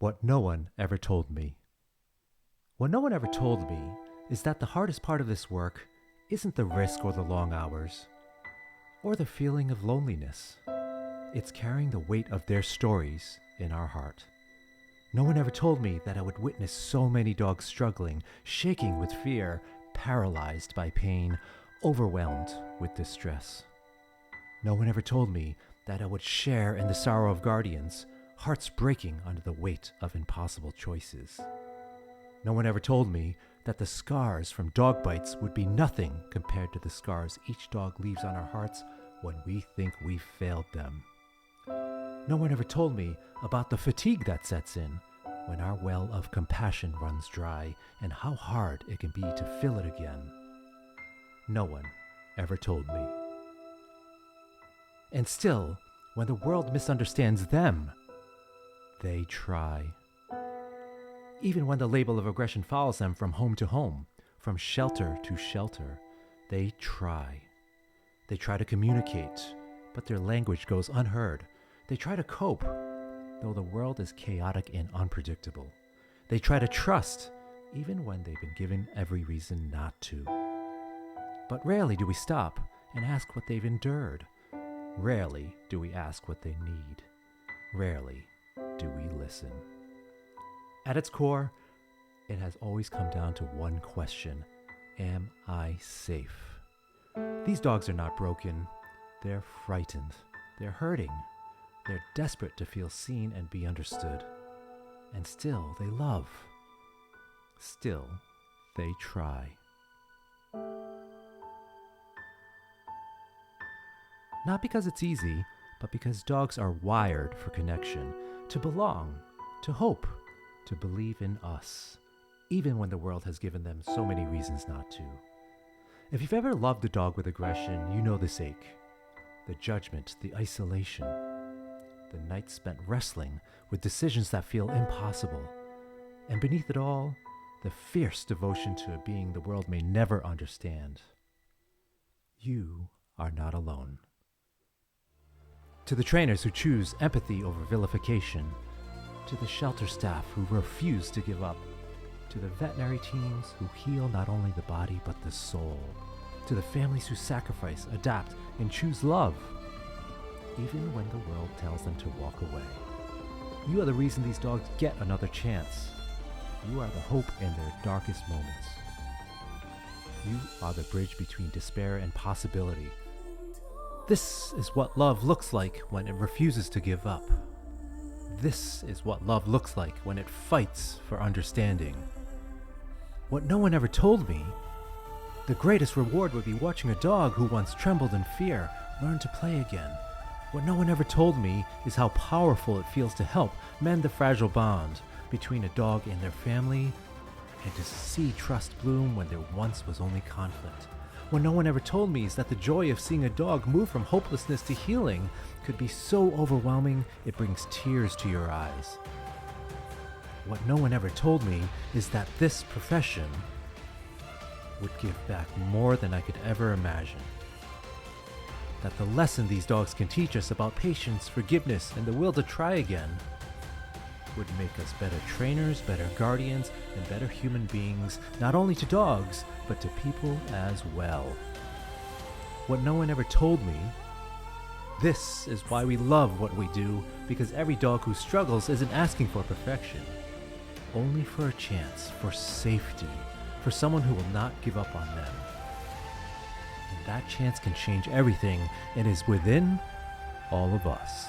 What no one ever told me. What no one ever told me is that the hardest part of this work isn't the risk or the long hours, or the feeling of loneliness. It's carrying the weight of their stories in our heart. No one ever told me that I would witness so many dogs struggling, shaking with fear, paralyzed by pain, overwhelmed with distress. No one ever told me that I would share in the sorrow of guardians, hearts breaking under the weight of impossible choices. No one ever told me that the scars from dog bites would be nothing compared to the scars each dog leaves on our hearts when we think we've failed them. No one ever told me about the fatigue that sets in when our well of compassion runs dry and how hard it can be to fill it again. No one ever told me. And still, when the world misunderstands them, they try. Even when the label of aggression follows them from home to home, from shelter to shelter, they try. They try to communicate, but their language goes unheard. They try to cope, though the world is chaotic and unpredictable. They try to trust, even when they've been given every reason not to. But rarely do we stop and ask what they've endured. Rarely do we ask what they need. Rarely do we listen. At its core, it has always come down to one question: am I safe? These dogs are not broken. They're frightened. They're hurting. They're desperate to feel seen and be understood. And still, they love. Still, they try. Not because it's easy, but because dogs are wired for connection, to belong, to hope, to believe in us, even when the world has given them so many reasons not to. If you've ever loved a dog with aggression, you know this ache. The judgment, the isolation, the nights spent wrestling with decisions that feel impossible, and beneath it all, the fierce devotion to a being the world may never understand. You are not alone. To the trainers who choose empathy over vilification, to the shelter staff who refuse to give up, to the veterinary teams who heal not only the body but the soul, to the families who sacrifice, adapt, and choose love, even when the world tells them to walk away. You are the reason these dogs get another chance. You are the hope in their darkest moments. You are the bridge between despair and possibility. This is what love looks like when it refuses to give up. This is what love looks like when it fights for understanding. What no one ever told me, the greatest reward would be watching a dog who once trembled in fear learn to play again. What no one ever told me is how powerful it feels to help mend the fragile bond between a dog and their family, and to see trust bloom when there once was only conflict. What no one ever told me is that the joy of seeing a dog move from hopelessness to healing could be so overwhelming it brings tears to your eyes. What no one ever told me is that this profession would give back more than I could ever imagine. That the lesson these dogs can teach us about patience, forgiveness, and the will to try again would make us better trainers, better guardians, and better human beings, not only to dogs, but to people as well. What no one ever told me, this is why we love what we do, because every dog who struggles isn't asking for perfection, only for a chance, for safety, for someone who will not give up on them. And that chance can change everything and is within all of us.